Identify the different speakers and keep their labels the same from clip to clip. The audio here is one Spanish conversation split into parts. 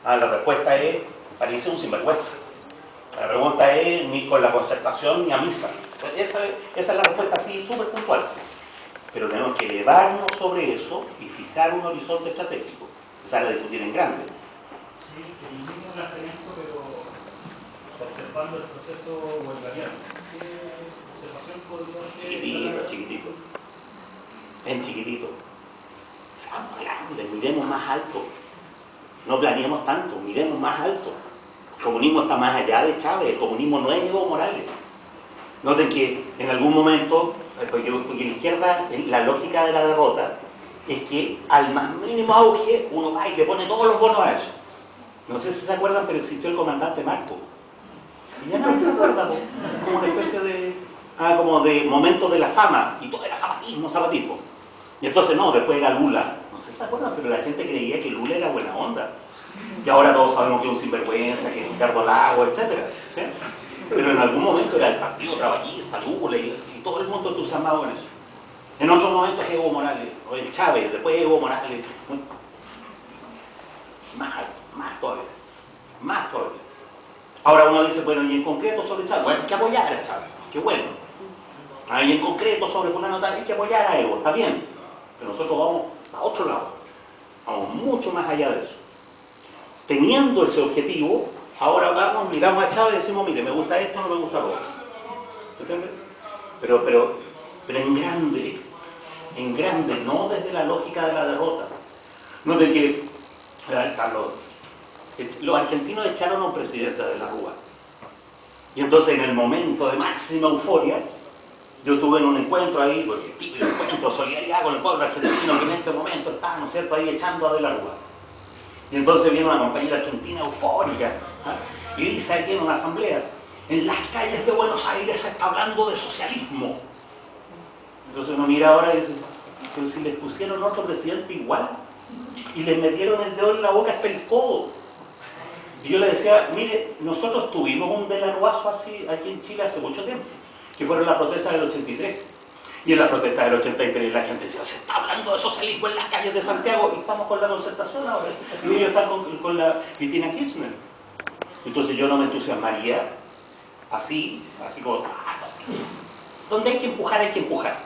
Speaker 1: La respuesta es, parece un sinvergüenza. La pregunta es, ni con la concertación ni a misa. Esa es la respuesta así, súper puntual. Pero tenemos que elevarnos sobre eso y fijar un horizonte estratégico. Empezar a discutir en grande.
Speaker 2: Sí, el mismo planteamiento, pero observando el proceso bolivariano. ¿Qué observación podría ser?
Speaker 1: Chiquitito, chiquitito. En chiquitito. Seamos grandes, miremos más alto. No planeemos tanto, miremos más alto. El comunismo está más allá de Chávez, el comunismo no es Evo Morales. Noten que en algún momento, porque la izquierda, la lógica de la derrota es que al más mínimo auge uno va y le pone todos los bonos a eso. No sé si se acuerdan, pero existió el comandante Marco. Y ya nadie se acuerda, como una especie de, como de momento de la fama, y todo era zapatismo. Y entonces no, después era Lula. No sé si se acuerdan, pero la gente creía que Lula era buena onda. Y ahora todos sabemos que es un sinvergüenza, que es Ricardo Lago, etc. ¿Sí? Pero en algún momento era el Partido Trabajista, Lula, y todo el mundo entusiasmado con eso. En otros momentos es Evo Morales, o el Chávez, después Evo Morales. Más todavía. Ahora uno dice, bueno, y en concreto sobre Chávez, bueno, hay que apoyar a Chávez, qué bueno. Y en concreto sobre fulano tal, hay que apoyar a Evo, está bien. Pero nosotros vamos a otro lado, vamos mucho más allá de eso. Teniendo ese objetivo, ahora vamos, miramos a Chávez y decimos, mire, me gusta esto, no me gusta lo otro. ¿Se entiende? Pero en grande, no desde la lógica de la derrota. No de que los argentinos echaron a un presidente de la Rúa. Y entonces en el momento de máxima euforia, yo tuve en un encuentro ahí, porque el encuentro, solidaridad con el pueblo argentino que en este momento está, ¿no es cierto?, ahí echando a De la Rúa. Y entonces viene una compañera argentina eufórica, y dice aquí en una asamblea, en las calles de Buenos Aires se está hablando de socialismo. Entonces uno mira ahora y dice, pero si les pusieron otro presidente igual, y les metieron el dedo en la boca hasta el codo. Y yo le decía, mire, nosotros tuvimos un De la Ruazo así aquí en Chile hace mucho tiempo, que fueron las protestas del 83. Y en las protestas del 83 la gente decía, se está hablando de socialismo en las calles de Santiago, y estamos con la concertación ahora. Y ellos están con la Cristina Kirchner. Entonces yo no me entusiasmaría así como... Donde hay que empujar, hay que empujar.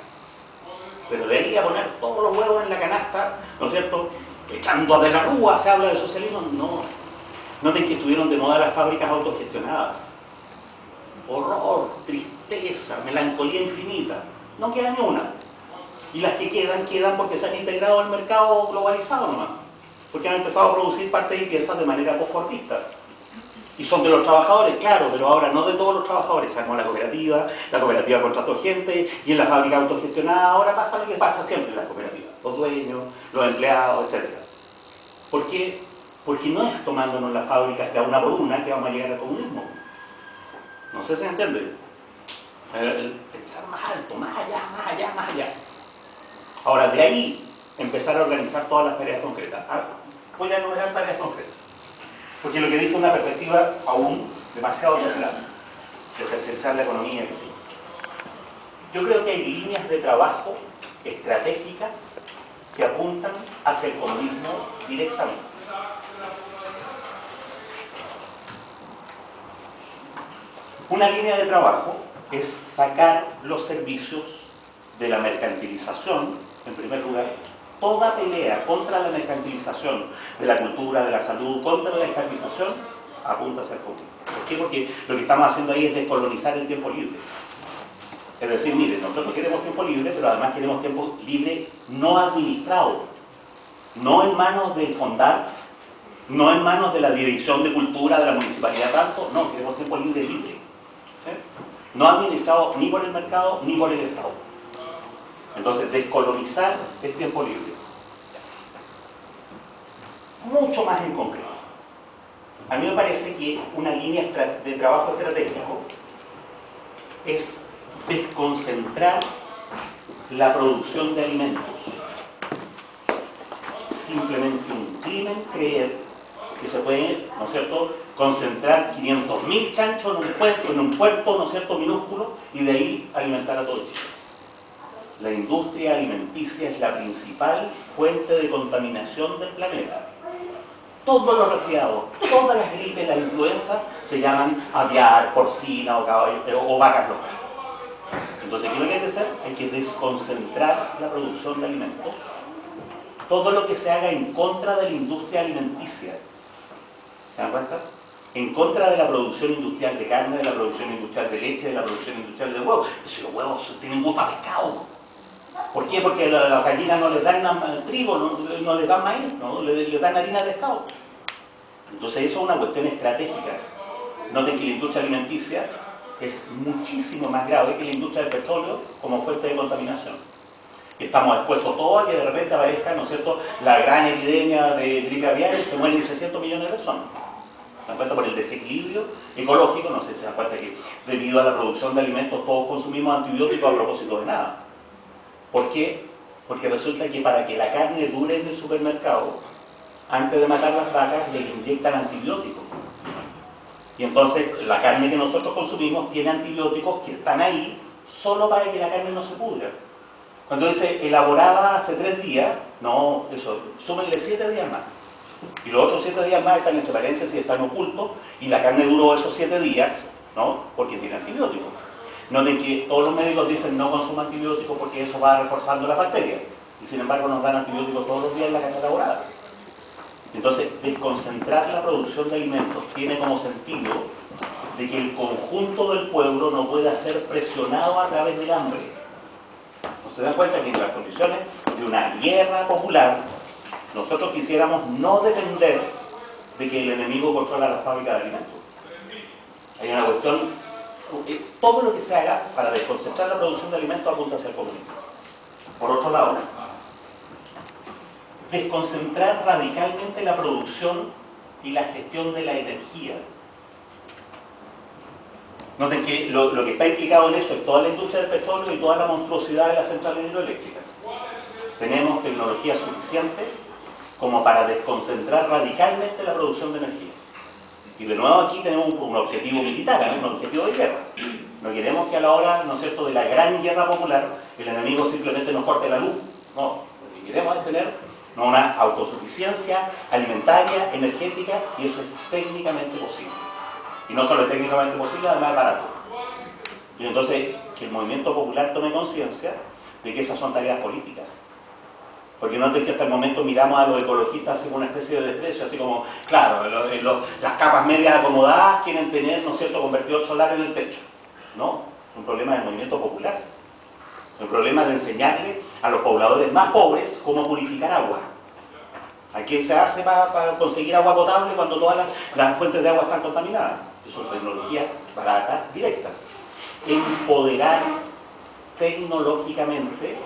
Speaker 1: Pero de ahí a poner todos los huevos en la canasta, ¿no es cierto?, echando a De la Rúa, se habla de socialismo, no. Noten que estuvieron de moda las fábricas autogestionadas. Horror, tristeza, melancolía infinita. No queda ni una. Y las que quedan porque se han integrado al mercado globalizado nomás. Porque han empezado a producir partes y piezas de manera postfordista. Y son de los trabajadores, claro, pero ahora no de todos los trabajadores. Sacamos la cooperativa contrató gente, y en la fábrica autogestionada ahora pasa lo que pasa siempre en las cooperativas. Los dueños, los empleados, etc. ¿Por qué? Porque no es tomándonos las fábricas de una por una que vamos a llegar al comunismo. No sé si se entiende. El pensar más alto, más allá. Ahora, de ahí, empezar a organizar todas las tareas concretas. Voy a enumerar tareas concretas. Porque lo que dije es una perspectiva aún demasiado general, de tercerizar la economía, que sí. Yo creo que hay líneas de trabajo estratégicas que apuntan hacia el comunismo directamente. Una línea de trabajo es sacar los servicios de la mercantilización, en primer lugar. Toda pelea contra la mercantilización de la cultura, de la salud, contra la estatización, apunta hacia el comunismo. ¿Por qué? Porque lo que estamos haciendo ahí es descolonizar el tiempo libre. Es decir, mire, nosotros queremos tiempo libre, pero además queremos tiempo libre no administrado, no en manos del Fondart, no en manos de la Dirección de Cultura de la Municipalidad tanto, no, queremos tiempo libre. ¿Sí? No administrado ni por el mercado ni por el Estado. Entonces, descolonizar el tiempo libre. Mucho más en concreto. A mí me parece que una línea de trabajo estratégico es desconcentrar la producción de alimentos. Simplemente un crimen creer que se puede, ¿no es cierto?, concentrar 500.000 chanchos en un puerto, ¿no es cierto?, minúsculo, y de ahí alimentar a todo Chile. La industria alimenticia es la principal fuente de contaminación del planeta. Todos los resfriados, todas las gripes, las influencias se llaman aviar, porcina o, o vacas locas. Entonces, ¿qué es lo que hay que hacer? Hay que desconcentrar la producción de alimentos. Todo lo que se haga en contra de la industria alimenticia, ¿se dan cuenta? En contra de la producción industrial de carne, de la producción industrial de leche, de la producción industrial de huevos. Si los huevos tienen gusto a pescado. ¿Por qué? Porque las gallinas no les dan trigo, no les dan maíz, ¿no? Les dan harina de pescado. Entonces eso es una cuestión estratégica. Noten que la industria alimenticia es muchísimo más grave que la industria del petróleo como fuente de contaminación. Estamos expuestos todos a que de repente aparezca, ¿no es cierto?, la gran epidemia de gripe aviar y se mueren 300 millones de personas. ¿Se dan cuenta? Por el desequilibrio ecológico, no sé si se dan cuenta que debido a la producción de alimentos todos consumimos antibióticos a propósito de nada. ¿Por qué? Porque resulta que para que la carne dure en el supermercado, antes de matar las vacas, les inyectan antibióticos. Y entonces la carne que nosotros consumimos tiene antibióticos que están ahí solo para que la carne no se pudra. Cuando dice elaborada hace 3 días, no, eso, súmenle 7 días más. Y los otros 7 días más están entre paréntesis, están ocultos, y la carne duró esos 7 días, ¿no? Porque tiene antibióticos. Noten que todos los médicos dicen no consuma antibióticos porque eso va reforzando las bacterias. Y sin embargo nos dan antibióticos todos los días en la carne elaborada. Entonces, desconcentrar la producción de alimentos tiene como sentido de que el conjunto del pueblo no pueda ser presionado a través del hambre. ¿No se dan cuenta que en las condiciones de una guerra popular, nosotros quisiéramos no depender de que el enemigo controla la fábrica de alimentos? Hay una cuestión, todo lo que se haga para desconcentrar la producción de alimentos apunta hacia el comunismo. Por otro lado, desconcentrar radicalmente la producción y la gestión de la energía. Noten que lo que está implicado en eso es toda la industria del petróleo y toda la monstruosidad de las centrales hidroeléctricas. Tenemos tecnologías suficientes como para desconcentrar radicalmente la producción de energía. Y de nuevo aquí tenemos un objetivo militar, un objetivo de guerra. No queremos que a la hora, ¿no es cierto?, de la gran guerra popular, el enemigo simplemente nos corte la luz. No, lo que queremos es tener una autosuficiencia alimentaria, energética, y eso es técnicamente posible. Y no solo es técnicamente posible, además es barato. Y entonces, que el movimiento popular tome conciencia de que esas son tareas políticas. Porque no es que hasta el momento miramos a los ecologistas así como una especie de desprecio, así como, claro, las capas medias acomodadas quieren tener, ¿no es cierto?, convertidor solar en el techo. No, es un problema del movimiento popular. El problema de enseñarle a los pobladores más pobres cómo purificar agua. ¿Qué se hace para conseguir agua potable cuando todas las fuentes de agua están contaminadas? Son tecnologías baratas, directas. Empoderar tecnológicamente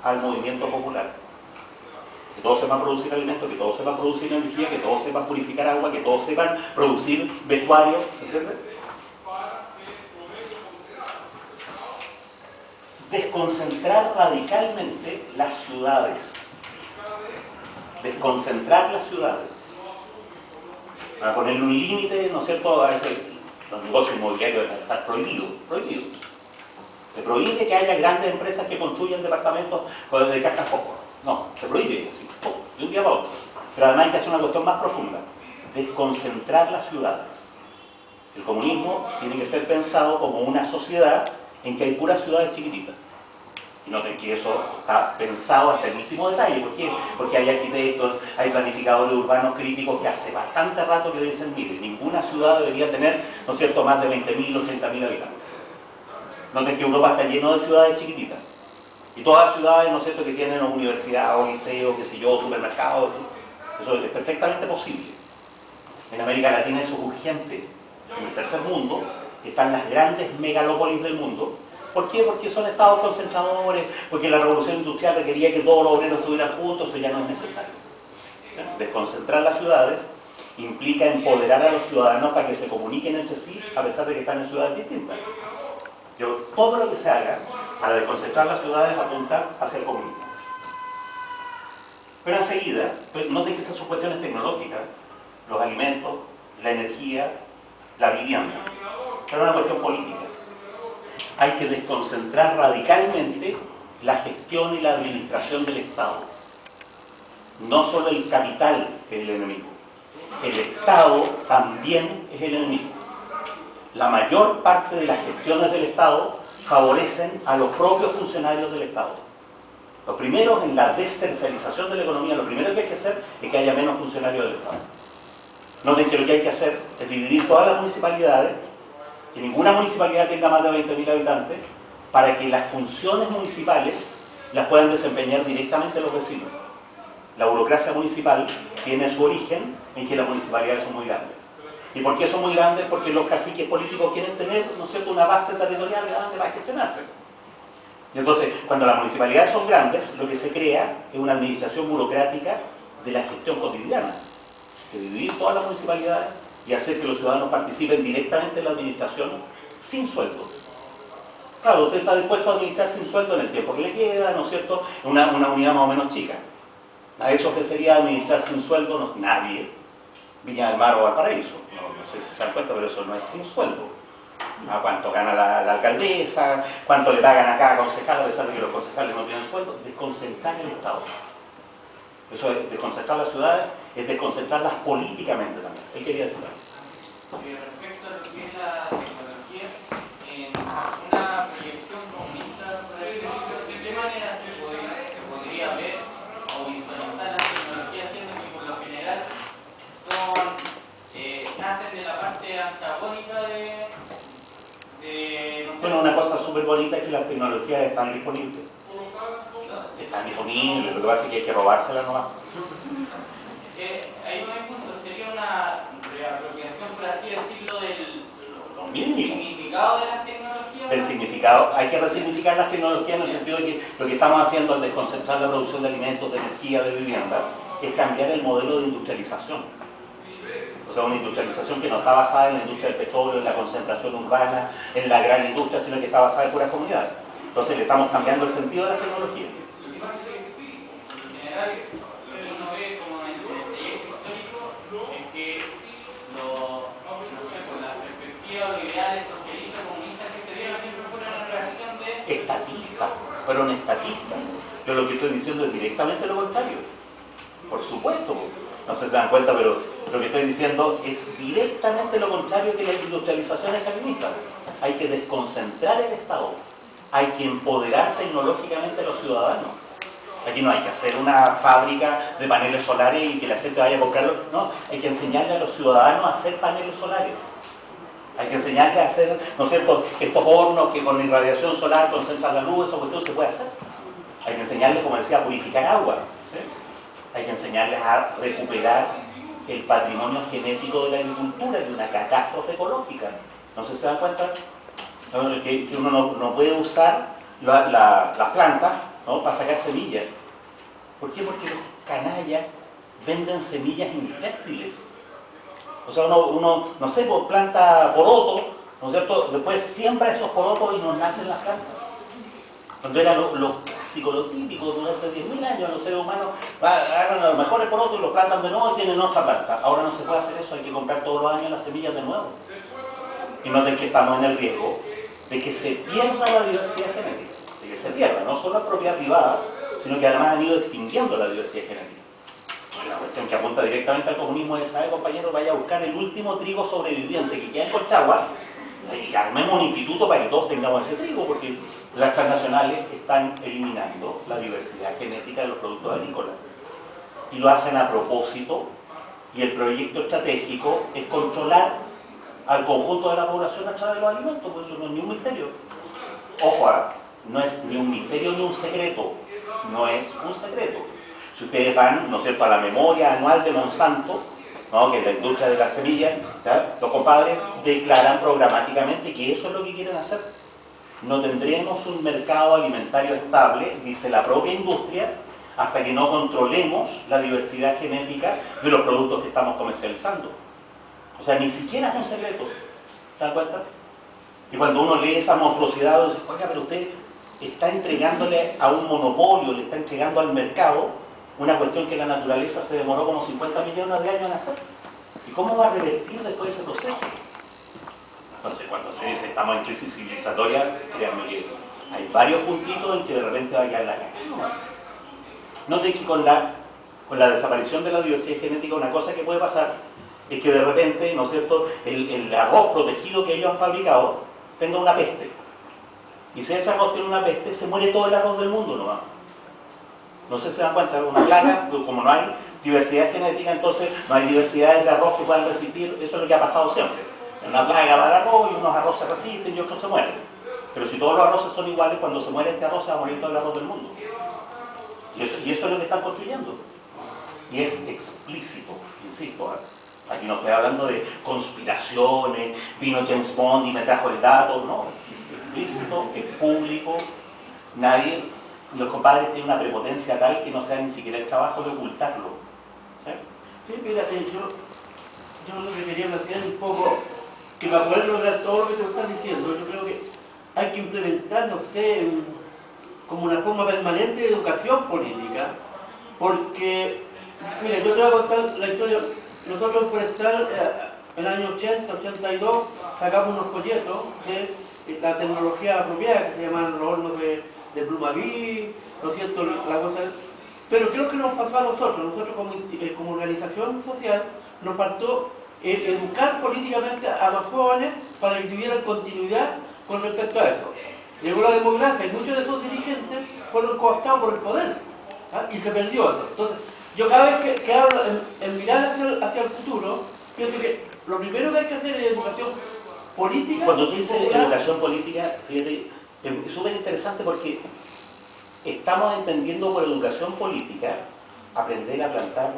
Speaker 1: al movimiento popular. Que todos sepan producir alimentos, que todos sepan producir energía, que todos sepan purificar agua, que todos sepan producir vestuarios. ¿Se entiende? Desconcentrar radicalmente las ciudades. Desconcentrar las ciudades. Para ponerle un límite, ¿no es cierto?, a los negocios inmobiliarios deben estar prohibidos. Se prohíbe que haya grandes empresas que construyan departamentos de cajas fósforos. No, se prohíbe así, de un día para otro. Pero además hay que hacer una cuestión más profunda. Desconcentrar las ciudades. El comunismo tiene que ser pensado como una sociedad en que hay puras ciudades chiquititas. Y noten que eso está pensado hasta el último detalle. ¿Por qué? Porque hay arquitectos, hay planificadores urbanos críticos que hace bastante rato que dicen, mire, ninguna ciudad debería tener, ¿no es cierto?, más de 20.000 o 30.000 habitantes. Noten que Europa está lleno de ciudades chiquititas. Y todas las ciudades, ¿no es cierto?, que tienen una universidad o liceo, qué sé yo, supermercados. Eso es perfectamente posible. En América Latina eso es urgente. En el tercer mundo están las grandes megalópolis del mundo. ¿Por qué? Porque son estados concentradores, porque la revolución industrial requería que todos los obreros estuvieran juntos, eso ya no es necesario. Desconcentrar las ciudades implica empoderar a los ciudadanos para que se comuniquen entre sí, a pesar de que están en ciudades distintas. Todo lo que se haga para desconcentrar las ciudades apunta hacia el comunismo. Pero enseguida, noten que estas son cuestiones tecnológicas, los alimentos, la energía, la vivienda. Pero es una cuestión política. Hay que desconcentrar radicalmente la gestión y la administración del Estado. No solo el capital, que es el enemigo. el Estado también es el enemigo. La mayor parte de las gestiones del Estado favorecen a los propios funcionarios del Estado. Lo primero, en la destercialización de la economía, lo primero que hay que hacer es que haya menos funcionarios del Estado. Noten que lo que hay que hacer es dividir todas las municipalidades, que ninguna municipalidad tenga más de 20.000 habitantes, para que las funciones municipales las puedan desempeñar directamente los vecinos. La burocracia municipal tiene su origen en que las municipalidades son muy grandes. ¿Y por qué son muy grandes? Porque los caciques políticos quieren tener, ¿no es cierto?, una base territorial grande para gestionarse. Y entonces, cuando las municipalidades son grandes, lo que se crea es una administración burocrática de la gestión cotidiana. Que dividir todas las municipalidades y hacer que los ciudadanos participen directamente en la administración sin sueldo. Claro, usted está dispuesto a administrar sin sueldo en el tiempo que le queda, ¿no es cierto?, una unidad más o menos chica. A eso que sería administrar sin sueldo, no, nadie. Viña del Mar o Valparaíso, no sé si se dan cuenta, pero eso no es sin sueldo. ¿A cuánto gana la alcaldesa? ¿Cuánto le pagan a cada concejal a pesar de que los concejales no tienen sueldo? Desconcentrar el Estado. Eso es desconcentrar las ciudades, es desconcentrarlas políticamente también. Él quería decir algo.
Speaker 3: Respecto a lo que es la tecnología, en una proyección comunista, ¿de qué manera se podría ver o visualizar las tecnologías, siendo que por lo general nacen de la parte antagónica de no sé.
Speaker 1: Bueno, una cosa súper bonita es que las tecnologías están disponibles. Están disponibles, lo que pasa es que hay que robárselas nomás.
Speaker 3: Ahí no hay punto, sería una reapropiación, por así decirlo, del significado de las tecnologías.
Speaker 1: Del significado, hay que resignificar las tecnologías en el sentido de que lo que estamos haciendo al desconcentrar la producción de alimentos, de energía, de vivienda, es cambiar el modelo de industrialización. O sea, una industrialización que no está basada en la industria del petróleo, en la concentración urbana, en la gran industria, sino que está basada en puras comunidades. Entonces le estamos cambiando el sentido de las tecnologías.
Speaker 3: En general, uno ve como en el proyecto histórico es que no sé, con la perspectiva o ideales socialistas, comunistas que se dieron siempre fueron una reacción de...
Speaker 1: Estatistas, fueron estatistas. Yo lo que estoy diciendo es directamente lo contrario. Por supuesto. No sé si se dan cuenta, pero lo que estoy diciendo es directamente lo contrario que la industrialización estalinista. Hay que desconcentrar el Estado. Hay que empoderar tecnológicamente a los ciudadanos. Aquí no hay que hacer una fábrica de paneles solares y que la gente vaya a comprarlos. No, hay que enseñarle a los ciudadanos a hacer paneles solares. Hay que enseñarles a hacer, ¿no es cierto?, estos hornos que con irradiación solar concentran la luz, eso cuestión se puede hacer. Hay que enseñarles, como decía, a purificar agua. ¿Sí? Hay que enseñarles a recuperar el patrimonio genético de la agricultura de una catástrofe ecológica. ¿No se dan cuenta? Que uno no puede usar las plantas, ¿no?, para sacar semillas. ¿Por qué? Porque los canallas venden semillas infértiles. O sea, uno no sé, pues planta porotos, ¿no es cierto? Después siembra esos porotos y nos nacen las plantas. Cuando era lo clásico, lo típico, durante 10.000 años los seres humanos agarran los mejores porotos y los plantan de nuevo y tienen otra planta. Ahora no se puede hacer eso, hay que comprar todos los años las semillas de nuevo. Y noten que estamos en el riesgo de que se pierda la diversidad genética, de que se pierda, no solo es propiedad privada, sino que además han ido extinguiendo la diversidad genética. Una cuestión que apunta directamente al comunismo es, ¿sabe, compañero? Vaya a buscar el último trigo sobreviviente que queda en Colchagua y armemos un instituto para que todos tengamos ese trigo, porque las transnacionales están eliminando la diversidad genética de los productos agrícolas. Y lo hacen a propósito, y el proyecto estratégico es controlar al conjunto de la población a través de los alimentos, por eso no es ni un misterio. Ojo, no es ni un misterio ni un secreto, no es un secreto. Si ustedes van, ¿no es cierto?, a la memoria anual de Monsanto, ¿no?, que es la industria de las semillas, ¿ya?, los compadres declaran programáticamente que eso es lo que quieren hacer. No tendremos un mercado alimentario estable, dice la propia industria, hasta que no controlemos la diversidad genética de los productos que estamos comercializando. O sea, ni siquiera es un secreto. ¿Se dan cuenta? Y cuando uno lee esa monstruosidad, dice, oiga, pero usted está entregándole a un monopolio, le está entregando al mercado una cuestión que la naturaleza se demoró como 50 millones de años en hacer. ¿Y cómo va a revertir después ese proceso? Entonces, cuando se dice estamos en crisis civilizatoria, créanme que hay varios puntitos en que de repente va a quedar la cagada. Noten que con la desaparición de la diversidad genética, una cosa que puede pasar es que de repente, ¿no es cierto?, el arroz protegido que ellos han fabricado tenga una peste. Y si ese arroz tiene una peste, se muere todo el arroz del mundo nomás. No sé si se dan cuenta, una plaga, como no hay diversidad genética, entonces no hay diversidades de arroz que puedan resistir. Eso es lo que ha pasado siempre. En una plaga va el arroz y unos arroces resisten y otros se mueren. Pero si todos los arroces son iguales, cuando se muere este arroz se va a morir todo el arroz del mundo. Y eso es lo que están construyendo. Y es explícito, insisto. Aquí no estoy hablando de conspiraciones, vino James Bond y me trajo el dato. No, es explícito, es público. Nadie, los compadres tienen una prepotencia tal que no sea ni siquiera el trabajo de ocultarlo.
Speaker 4: Sí, fíjate, yo lo que quería plantear un poco, que para poder lograr todo lo que te estás diciendo, yo creo que hay que implementar, no sé, como una forma permanente de educación política, porque, mira, yo te voy a contar la historia. Nosotros en Forestal, en el año 80, 82, sacamos unos folletos de la tecnología apropiada, que se llaman los hornos de Plumaví, ¿no es cierto?, la cosa. Pero creo que nos pasó a nosotros como organización social, nos faltó educar políticamente a los jóvenes para que tuvieran continuidad con respecto a esto. Llegó la democracia y muchos de esos dirigentes fueron cooptados por el poder, y se perdió eso. Entonces, yo cada vez que hablo en mirar hacia el futuro, pienso que lo primero que hay que hacer es educación política.
Speaker 1: Cuando tú dices educación política, fíjate, es súper interesante porque estamos entendiendo por educación política aprender a plantar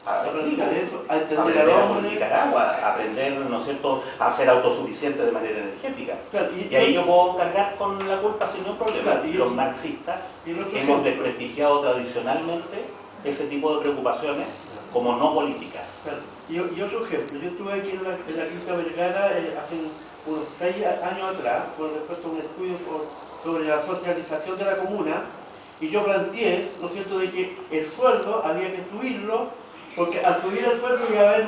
Speaker 4: a entender
Speaker 1: aprender a purificar agua, aprender, ¿no es cierto?, a ser autosuficiente de manera energética.
Speaker 4: Claro,
Speaker 1: y ahí yo puedo cargar con la culpa sin ningún problema.
Speaker 4: Claro,
Speaker 1: los marxistas hemos desprestigiado tradicionalmente ese tipo de preocupaciones como no políticas.
Speaker 4: Claro. Y otro ejemplo, yo estuve aquí en la Quinta Vergara hace unos 6 años atrás, con respecto a un estudio sobre la socialización de la comuna, y yo planteé, ¿no es cierto?, de que el sueldo había que subirlo, porque al subir el sueldo iba a haber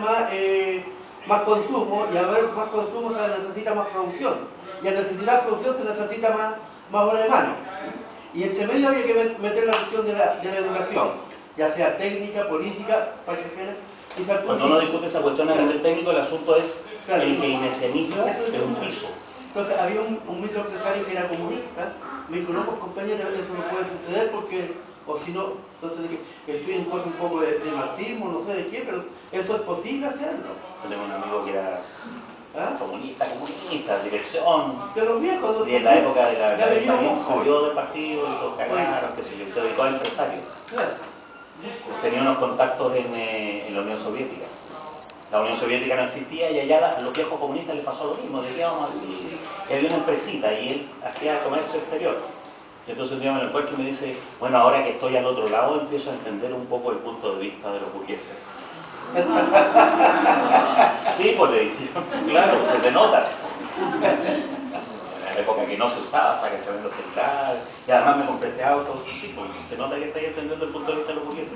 Speaker 4: más consumo, y al haber más consumo se necesita más producción, y al necesitar producción se necesita más hora de mano. Y entre medio había que meter la cuestión de la educación, ya sea técnica, política, para que
Speaker 1: cuando uno discute esa cuestión a nivel técnico, el asunto es el keynesianismo es un piso.
Speaker 4: Entonces había un microempresario que era comunista, me dijo, no, pues compañero, eso no puede suceder porque, o si no, entonces estoy en cosas un poco de marxismo, no sé de qué, pero eso es posible hacerlo.
Speaker 1: Tengo un amigo que era comunista, dirección,
Speaker 4: de los viejos,
Speaker 1: de la época de la guerra, salió del partido y lo cagaron, que se dedicó a empresario.
Speaker 4: Claro.
Speaker 1: Tenía unos contactos en la Unión Soviética. La Unión Soviética no existía y allá a los viejos comunistas les pasó lo mismo, de que íbamos a vivir. Y había una empresita y él hacía comercio exterior. Y entonces un día me lo encuentro y me dice, bueno, ahora que estoy al otro lado empiezo a entender un poco el punto de vista de los burgueses. Sí, pues le dije, claro, se te nota. En la época que no se usaba, saca el tremendo celular, y además me compré este auto, sí, pues se nota que estáis entendiendo el punto de vista de los burgueses.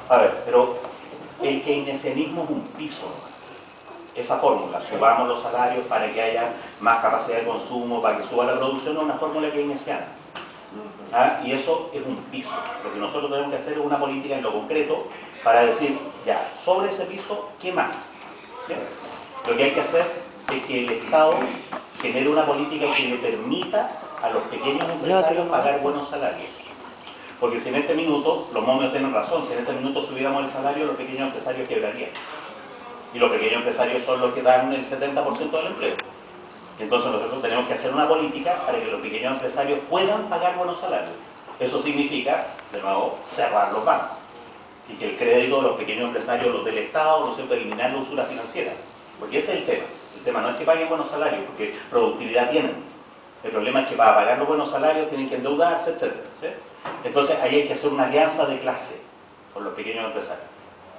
Speaker 1: A ver, pero el keynesianismo es un piso. Esa fórmula, subamos los salarios para que haya más capacidad de consumo, para que suba la producción, es una fórmula keynesiana. Y eso es un piso. Lo que nosotros tenemos que hacer es una política en lo concreto para decir, ya, sobre ese piso, ¿qué más? ¿Sí? Lo que hay que hacer es que el Estado genere una política que le permita a los pequeños empresarios pagar buenos salarios. Porque si en este minuto, los momios tienen razón, si en este minuto subiéramos el salario, los pequeños empresarios quebrarían. Y los pequeños empresarios son los que dan el 70% del empleo. Entonces nosotros tenemos que hacer una política para que los pequeños empresarios puedan pagar buenos salarios. Eso significa, de nuevo, cerrar los bancos. Y que el crédito de los pequeños empresarios, los del Estado, no se puede eliminar la usura financiera. Porque ese es el tema. El tema no es que paguen buenos salarios, porque productividad tienen. El problema es que para pagar los buenos salarios tienen que endeudarse, etc. ¿Sí? Entonces ahí hay que hacer una alianza de clase con los pequeños empresarios.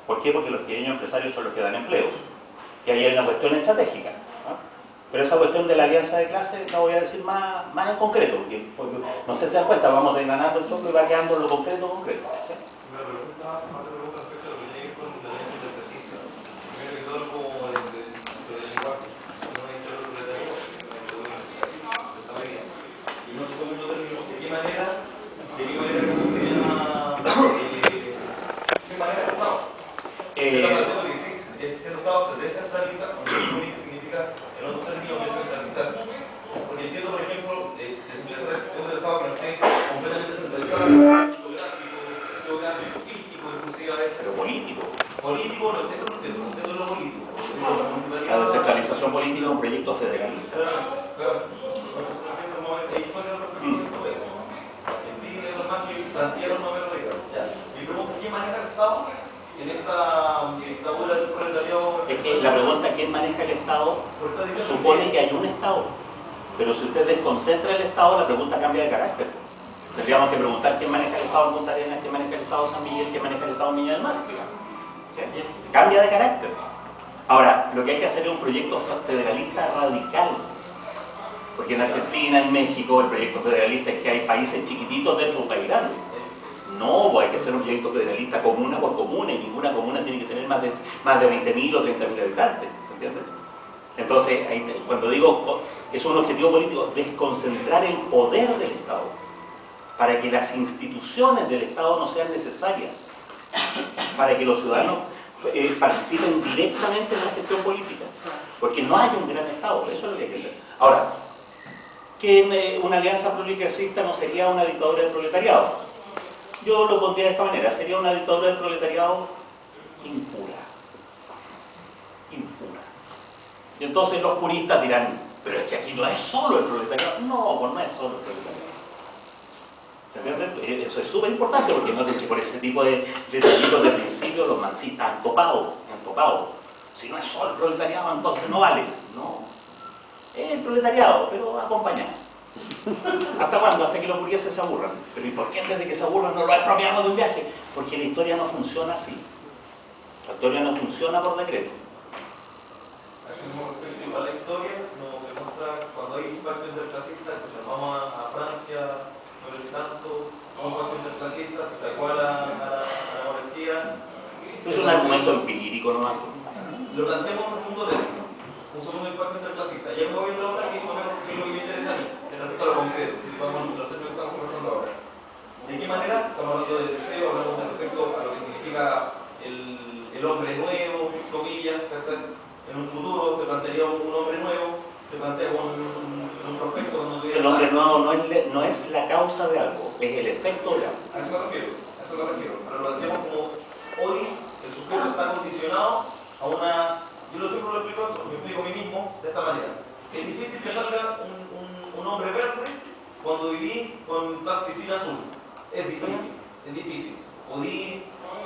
Speaker 1: ¿Por qué? Porque los pequeños empresarios son los que dan empleo. Y ahí hay una cuestión estratégica. Pero esa cuestión de la alianza de clase la voy a decir más en concreto, porque no sé si se dan cuenta, vamos desgranando el choque y va quedando lo concreto. ¿Sí?
Speaker 5: Una pregunta respecto a lo que tiene que ver con la alianza interpracista. Primero que todo, como sobre el lenguaje, no hay que lo proletario, y no segundo término, ¿de qué manera cómo se llama? ¿Qué manera? No. Estado se descentraliza, que significa en otros términos descentralizar. Porque entiendo, por ejemplo, descentralizar el Estado que no esté completamente centralizado, geográfico, físico, inclusive a veces.
Speaker 1: Pero político.
Speaker 5: Político, no, eso no entiendo lo político.
Speaker 1: La descentralización política es un proyecto federalista.
Speaker 5: Claro. Plantearon no verlo legal. Mi pregunta es: ¿quién maneja el Estado en esta dictadura del proletariado?
Speaker 1: Es que la pregunta ¿quién maneja el Estado? Supone que hay un Estado. Pero si usted desconcentra el Estado, la pregunta cambia de carácter. Tendríamos que preguntar quién maneja el Estado en Punta Arenas, quién maneja el Estado en San Miguel, quién maneja el Estado en Viña del Mar. ¿Sí? Cambia de carácter. Ahora, lo que hay que hacer es un proyecto federalista radical. Porque en Argentina, en México, el proyecto federalista es que hay países chiquititos dentro de un país grande. No, pues hay que hacer un proyecto federalista comuna por comuna, y ninguna comuna tiene que tener más de 20.000 o 30.000 habitantes. ¿Se entiende? Entonces, cuando digo es un objetivo político, desconcentrar el poder del Estado para que las instituciones del Estado no sean necesarias, para que los ciudadanos participen directamente en la gestión política, porque no hay un gran Estado. Eso es lo que hay que hacer. Ahora, que una alianza progresista no sería una dictadura del proletariado. Yo lo pondría de esta manera: sería una dictadura del proletariado impura. Impura. Y entonces los puristas dirán: pero es que aquí no es solo el proletariado. No, pues no es solo el proletariado. ¿Se entiende? Eso es súper importante, porque no que por ese tipo de detallitos de principio los marxistas han topado. Si no es solo el proletariado, entonces no vale. No. Es el proletariado, pero acompañado. ¿Hasta cuándo? Hasta que los burgueses se aburran. Pero ¿y por qué en vez de que se aburran no lo apropiamos de un viaje? Porque la historia no funciona así. La historia no funciona por decreto.
Speaker 5: Hacemos respecto igual a la historia, nos demuestra cuando hay un pacto interclasista, que si nos vamos a Francia, no es tanto, un pacto interclasista, se sacó a la monarquía.
Speaker 1: Es un argumento empírico, ¿no?
Speaker 5: Lo planteamos en segundo término, un segundo impacto interclasista. Ya me voy viendo ahora que es lo que me interesa a mí, en respecto a lo concreto, si vamos a los términos que estamos conversando ahora. ¿De qué manera? Estamos hablando del deseo, hablamos de respecto a lo que significa el hombre nuevo, comillas, ¿cachai? En un futuro se plantearía un hombre nuevo, se plantea un prospecto cuando tuviera...
Speaker 1: El hombre nuevo no es la causa de algo, es el efecto de algo.
Speaker 5: A eso me refiero. Pero lo planteamos como hoy el sujeto está condicionado a una... Yo siempre lo explico, me explico a mí mismo de esta manera. Es difícil que salga un hombre verde cuando viví con plasticina azul. Es difícil. Podí,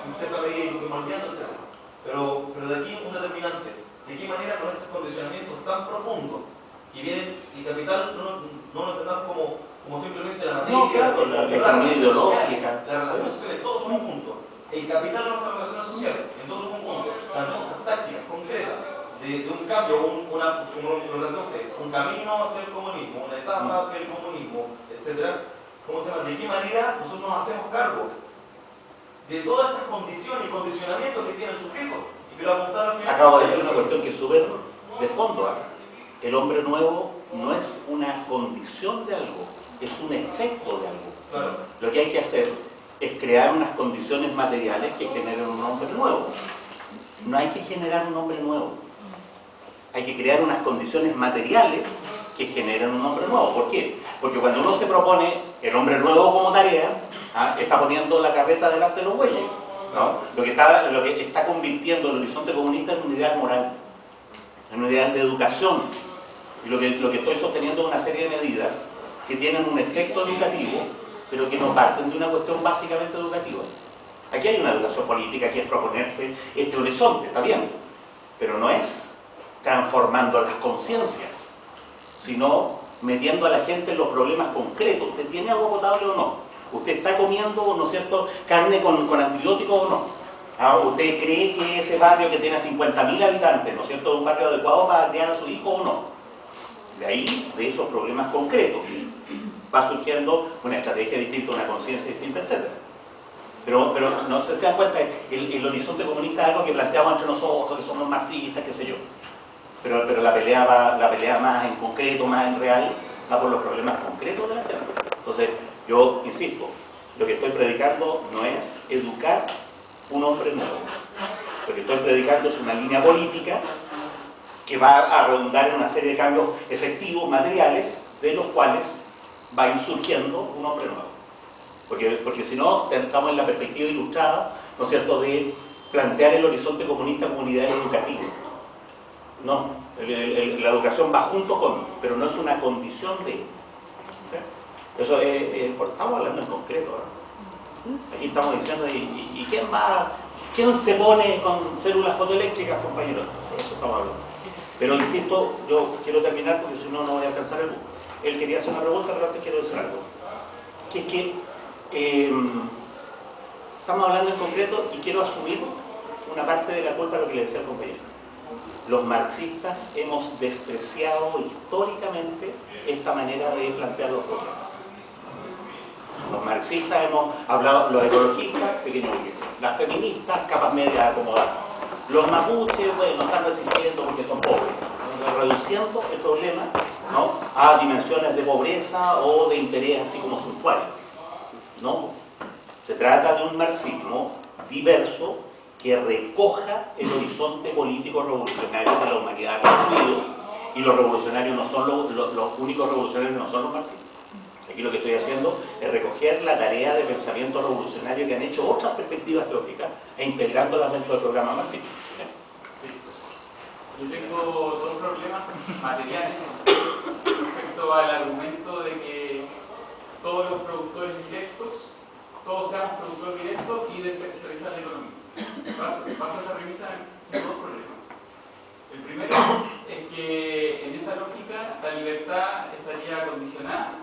Speaker 5: en cierta medida, ir moldeando, etc. Pero de aquí un determinante. ¿De qué manera con estos condicionamientos tan profundos que vienen y capital no lo entendamos como simplemente la materia?
Speaker 1: No, claro, la relación ideológica.
Speaker 5: Las relaciones sociales, todos son conjuntos. El capital de nuestras relaciones sociales, en todo su conjunto, las nuestras tácticas concretas de un cambio, como lo planteó usted, un camino hacia el comunismo, una etapa hacia el comunismo, etc. ¿Cómo se llama? ¿De qué manera nosotros nos hacemos cargo de todas estas condiciones y condicionamientos que tiene el sujeto? Y quiero apuntar al final.
Speaker 1: Acabo de decir una cuestión que es súper de fondo. El hombre nuevo no es una condición de algo, es un efecto de algo.
Speaker 5: Claro.
Speaker 1: Lo que hay que hacer es crear unas condiciones materiales que generen un hombre nuevo. No hay que generar un hombre nuevo. Hay que crear unas condiciones materiales que generen un hombre nuevo. ¿Por qué? Porque cuando uno se propone el hombre nuevo como tarea, está poniendo la carreta delante de los bueyes, ¿no? Lo que está convirtiendo el horizonte comunista en un ideal moral, en un ideal de educación. Y lo que estoy sosteniendo es una serie de medidas que tienen un efecto educativo, pero que no parten de una cuestión básicamente educativa. Aquí hay una educación política que es proponerse este horizonte, está bien, pero no es transformando las conciencias, sino metiendo a la gente en los problemas concretos. ¿Usted tiene agua potable o no? ¿Usted está comiendo, ¿no es cierto?, carne con antibióticos o no? ¿Usted cree que ese barrio que tiene 50.000 habitantes, ¿no es cierto?, es un barrio adecuado para criar a su hijo o no? De ahí, de esos problemas concretos, va surgiendo una estrategia distinta, una conciencia distinta, etc. Pero no se dan cuenta, el horizonte comunista es algo que planteamos entre nosotros, que somos marxistas, qué sé yo. Pero la pelea más en concreto, más en real, va por los problemas concretos de la gente. Entonces, yo insisto, lo que estoy predicando no es educar un hombre nuevo, Lo que estoy predicando es una línea política que va a redundar en una serie de cambios efectivos, materiales, de los cuales va a ir surgiendo un hombre nuevo. Porque si no, estamos en la perspectiva ilustrada, ¿no es cierto?, de plantear el horizonte comunista como unidad educativa. No, la educación va junto con, pero no es una condición de. ¿Sí? Eso estamos hablando en concreto, ¿no? Aquí estamos diciendo, ¿y quién se pone con células fotoeléctricas, compañeros? Por eso estamos hablando. Pero insisto, yo quiero terminar porque si no, no voy a alcanzar el bus. Él quería hacer una pregunta, pero antes quiero decir algo. Que es que estamos hablando en concreto y quiero asumir una parte de la culpa de lo que le decía el compañero. Los marxistas hemos despreciado históricamente esta manera de plantear los problemas. Los marxistas hemos hablado, los ecologistas, pequeños burgueses, las feministas, capas medias acomodadas. Los mapuches, bueno, están resistiendo porque son pobres, reduciendo el problema, ¿no?, a dimensiones de pobreza o de interés así como suntuario. No, se trata de un marxismo diverso que recoja el horizonte político revolucionario que la humanidad ha construido, y los revolucionarios no son los únicos revolucionarios, no son los marxistas. Aquí lo que estoy haciendo es recoger la tarea de pensamiento revolucionario que han hecho otras perspectivas teóricas e integrándolas dentro del programa marxista.
Speaker 3: Yo tengo dos problemas materiales respecto al argumento de que todos los productores directos, todos seamos productores directos y desespecializar la economía. Bajo esa premisa hay dos problemas. El primero es que en esa lógica la libertad estaría condicionada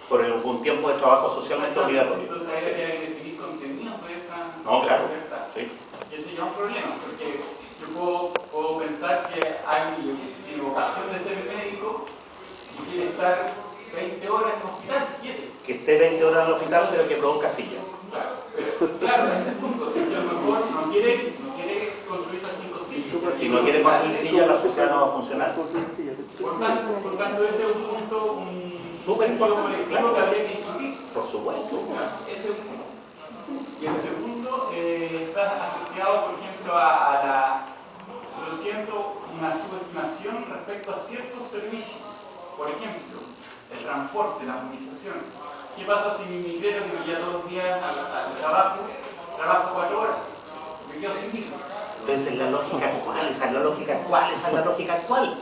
Speaker 1: por un tiempo de trabajo socialmente obligatorio.
Speaker 3: Entonces ahí habría que definir contenidos de esa libertad.
Speaker 1: Sí.
Speaker 3: Y eso ya es un problema, porque yo puedo pensar que hay vocación de ser médico y quiere estar 20 horas en el hospital si quiere.
Speaker 1: Que esté 20 horas en el hospital, pero que produzca sillas.
Speaker 3: Claro, ese es el punto. Que a lo mejor no quiere construir esas 5 sillas.
Speaker 1: Si no quiere construir sillas, la sociedad no va a funcionar.
Speaker 3: Por tanto, ese es un punto,
Speaker 1: súper importante, claro,
Speaker 3: que habría que discutir.
Speaker 1: Por supuesto.
Speaker 3: Ese es un punto. Y el segundo está asociado, por ejemplo, a la, yo siento, una subestimación respecto a ciertos servicios. Por ejemplo, el transporte, la movilización. ¿Qué pasa si mi migrero que me lleva todos los días al trabajo 4 horas? Me quedo sin micro.
Speaker 1: Entonces, la lógica actual, esa es la lógica actual, esa es la lógica actual.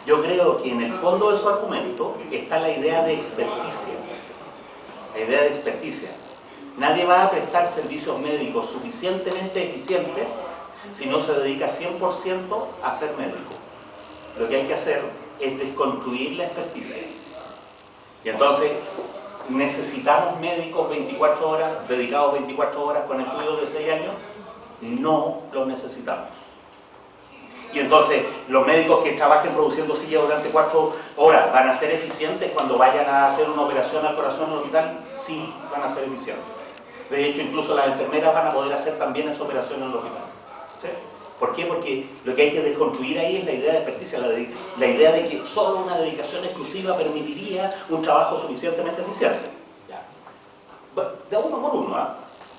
Speaker 1: Yo creo que en el fondo de su argumento está la idea de experticia. La idea de experticia. Nadie va a prestar servicios médicos suficientemente eficientes si no se dedica 100% a ser médico. Lo que hay que hacer es desconstruir la experticia. Y entonces necesitamos médicos 24 horas, dedicados 24 horas con estudios de 6 años. No los necesitamos. Y entonces los médicos que trabajen produciendo sillas durante 4 horas, ¿van a ser eficientes cuando vayan a hacer una operación al corazón en el hospital? Sí, van a ser eficientes. De hecho, incluso las enfermeras van a poder hacer también esa operación en el hospital. ¿Sí? ¿Por qué? Porque lo que hay que desconstruir ahí es la idea de experticia, la idea de que solo una dedicación exclusiva permitiría un trabajo suficientemente eficiente. Ya. De uno por uno, ¿eh?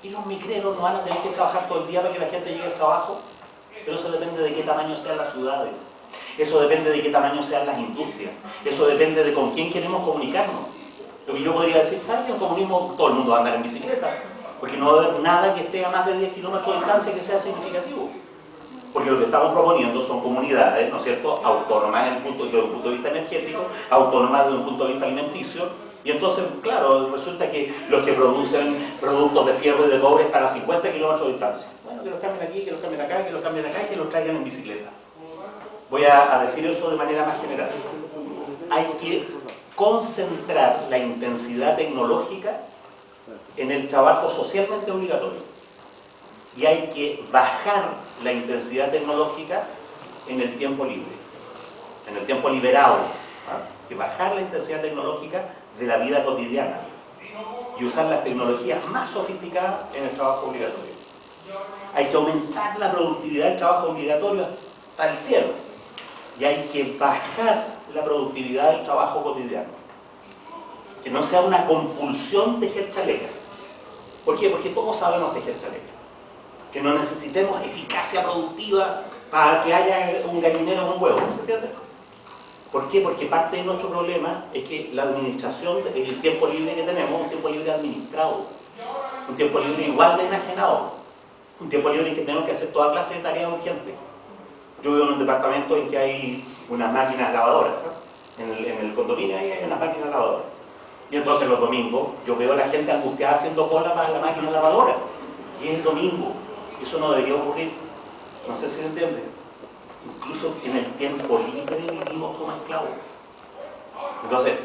Speaker 1: Y los micreros no van a tener que trabajar todo el día para que la gente llegue al trabajo. Pero eso depende de qué tamaño sean las ciudades. Eso depende de qué tamaño sean las industrias. Eso depende de con quién queremos comunicarnos. Lo que yo podría decir, ¿sabes? En el comunismo todo el mundo va a andar en bicicleta. Porque no va a haber nada que esté a más de 10 kilómetros de distancia que sea significativo. Porque lo que estamos proponiendo son comunidades, ¿no es cierto?, autónomas desde un punto de vista energético, autónomas desde un punto de vista alimenticio. Y entonces, claro, resulta que los que producen productos de fierro y de cobre están a 50 kilómetros de distancia. Bueno, que los cambien aquí, que los cambien acá, que los cambien acá y que los traigan en bicicleta. Voy a decir eso de manera más general. Hay que concentrar la intensidad tecnológica en el trabajo socialmente obligatorio. Y hay que bajar la intensidad tecnológica en el tiempo libre, en el tiempo liberado. Hay que bajar la intensidad tecnológica de la vida cotidiana y usar las tecnologías más sofisticadas en el trabajo obligatorio. Hay que aumentar la productividad del trabajo obligatorio hasta el cielo y hay que bajar la productividad del trabajo cotidiano. Que no sea una compulsión tejer chaleca. ¿Por qué? Porque todos sabemos tejer chaleca. que no necesitemos eficacia productiva para que haya un gallinero con huevo, ¿se entiende? ¿Por qué? Porque parte de nuestro problema es que la administración, el tiempo libre que tenemos, un tiempo libre administrado, un tiempo libre igual de enajenado, un tiempo libre en que tenemos que hacer toda clase de tareas urgentes. Yo vivo en un departamento en que hay unas máquinas lavadoras, ¿no? En el condominio ahí hay unas máquinas lavadoras. Y entonces los domingos yo veo a la gente angustiada haciendo cola para la máquina lavadora. Y es el domingo. Eso no debería ocurrir. No sé si se entiende. Incluso en el tiempo libre vivimos como esclavos. Entonces,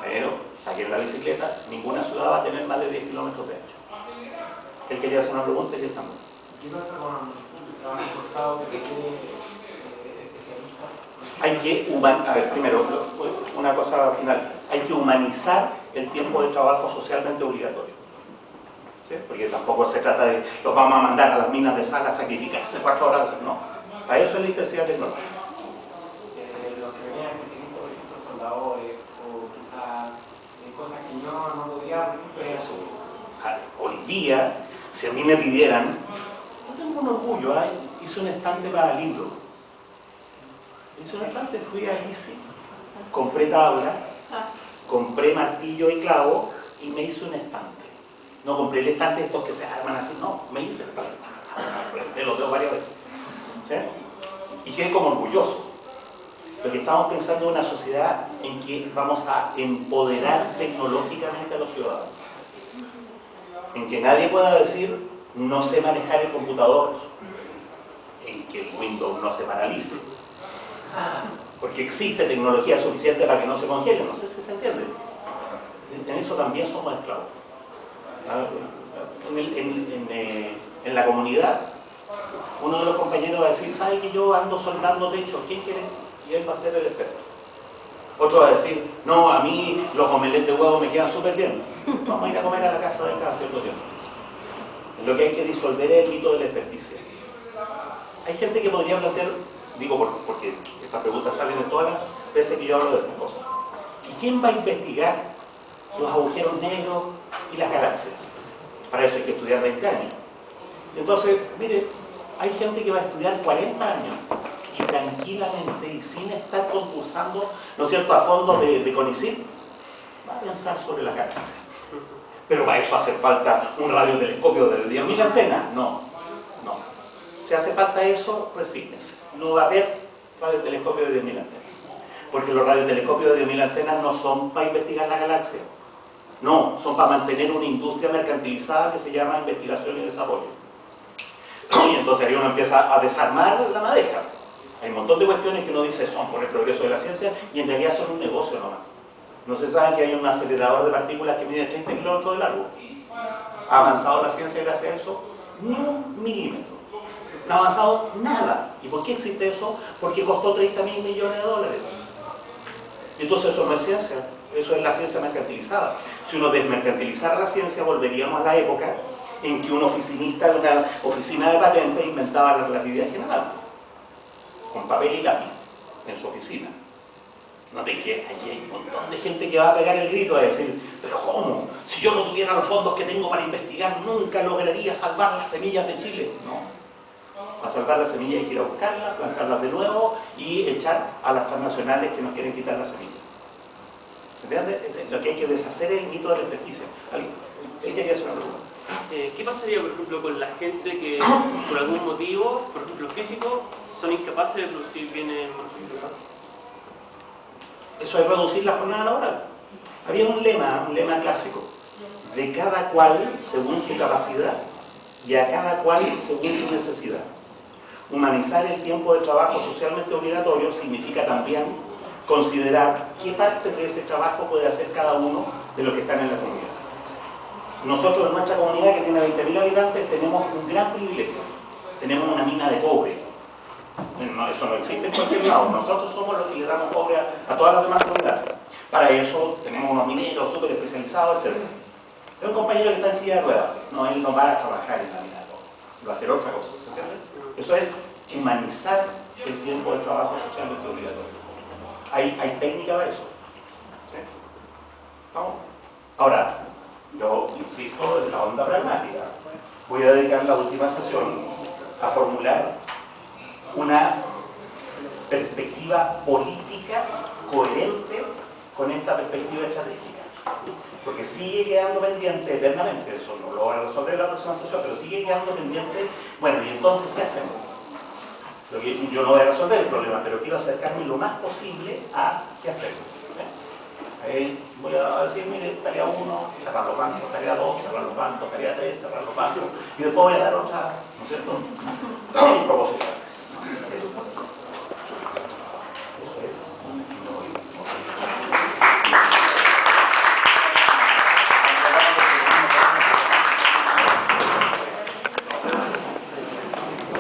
Speaker 1: pero saquen la bicicleta, ninguna ciudad va a tener más de 10 kilómetros de ancho. Él quería hacer una pregunta y ya estamos.
Speaker 6: ¿Qué pasa con el trabajo forzado que requiere especialistas?
Speaker 1: Hay que humanizar, a ver, primero, una cosa final, hay que humanizar el tiempo de trabajo socialmente obligatorio. ¿Sí? Porque tampoco se trata de, los vamos a mandar a las minas de sal a sacrificarse 4 horas, no. Para eso es la intensidad tecnológica.
Speaker 6: Los que venían especialistas, por ejemplo, soldadores, o quizás cosas que yo no podría, por ejemplo,
Speaker 1: Eso. Hoy día, si a mí me pidieran, yo tengo un orgullo, hice un estante para libros. Hice un estante, fui a ICI, compré tabla, compré martillo y clavo y me hice un estante. No compré el estante estos que se arman así, no, me hice el estante. Lo tengo varias veces. ¿Sí? Y quedé como orgulloso. Porque estamos pensando en una sociedad en que vamos a empoderar tecnológicamente a los ciudadanos. En que nadie pueda decir, no sé manejar el computador. En que el Windows no se paralice. Porque existe tecnología suficiente para que no se congele. No sé si se entiende. En eso también somos esclavos. En la comunidad, uno de los compañeros va a decir, ¿sabe que yo ando soldando techos? ¿Quién quiere? Y él va a ser el experto. Otro va a decir, no, a mí los omelettes de huevo me quedan súper bien. Vamos a ir a comer a la casa del cada cierto tiempo. Lo que hay que disolver es el mito de la experticia. Hay gente que podría plantear, digo porque estas preguntas salen en todas las veces que yo hablo de estas cosas. ¿Y quién va a investigar los agujeros negros y las galaxias? Para eso hay que estudiar 20 años. Entonces, mire, hay gente que va a estudiar 40 años y tranquilamente y sin estar concursando, ¿no es cierto?, a fondo de CONICYT, va a pensar sobre la galaxia. Pero para eso hace falta un radiotelescopio de 10.000 antenas. No. Si hace falta eso, resígnese. No va a haber radiotelescopio de 10.000 antenas. Porque los radiotelescopios de 10.000 antenas no son para investigar la galaxia. No, son para mantener una industria mercantilizada que se llama investigación y desarrollo. Y entonces ahí uno empieza a desarmar la madeja. Hay un montón de cuestiones que uno dice son por el progreso de la ciencia y en realidad son un negocio nomás. No se sabe que hay un acelerador de partículas que mide 30 kilómetros de largo. ¿Ha avanzado la ciencia gracias a eso? Ni un milímetro. No ha avanzado nada. ¿Y por qué existe eso? Porque costó 30.000 millones de dólares. Entonces eso no es ciencia, eso es la ciencia mercantilizada. Si uno desmercantilizara la ciencia, volveríamos a la época en que un oficinista de una oficina de patentes inventaba la relatividad general, con papel y lápiz, en su oficina. Noten que aquí hay un montón de gente que va a pegar el grito a decir, pero ¿cómo? Si yo no tuviera los fondos que tengo para investigar, nunca lograría salvar las semillas de Chile. No. Para salvar las semillas hay que ir a buscarlas, plantarlas de nuevo y echar a las transnacionales que nos quieren quitar las semillas. ¿Se entiende? Lo que hay que deshacer es el mito de la experticia. Él quería hacer una pregunta.
Speaker 7: ¿Qué pasaría, por ejemplo, con la gente que, por algún motivo, por ejemplo físico, son incapaces de producir bienes manufacturados?
Speaker 1: Eso es reducir la jornada laboral. Había un lema clásico, de cada cual según su capacidad y a cada cual según su necesidad. Humanizar el tiempo de trabajo socialmente obligatorio significa también considerar qué parte de ese trabajo puede hacer cada uno de los que están en la comunidad. Nosotros en nuestra comunidad, que tiene 20.000 habitantes, tenemos un gran privilegio. Tenemos una mina de cobre. No, eso no existe en cualquier lado. Nosotros somos los que le damos cobre a todas las demás comunidades. Para eso tenemos unos mineros súper especializados, etc. Es un compañero que está en silla de ruedas. No, él no va a trabajar en la mina de cobre. Va a hacer otra cosa. ¿Se entiende? Eso es humanizar el tiempo de trabajo socialmente obligatorio. Hay técnica para eso. ¿Sí? Vamos. Ahora, yo insisto en la onda pragmática. voy a dedicar la última sesión a formular una perspectiva política coherente con esta perspectiva estratégica. Porque sigue quedando pendiente eternamente, eso no lo voy a resolver en la próxima sesión, pero sigue quedando pendiente, bueno, y entonces, ¿qué hacemos? Yo no voy a resolver el problema, pero quiero acercarme lo más posible a qué hacemos. Ahí voy a decir, mire, tarea 1, cerrar los bancos, tarea 2, cerrar los bancos, tarea 3, cerrar los bancos, y después voy a dar otra, ¿no es cierto? Proposiciones. Eso es.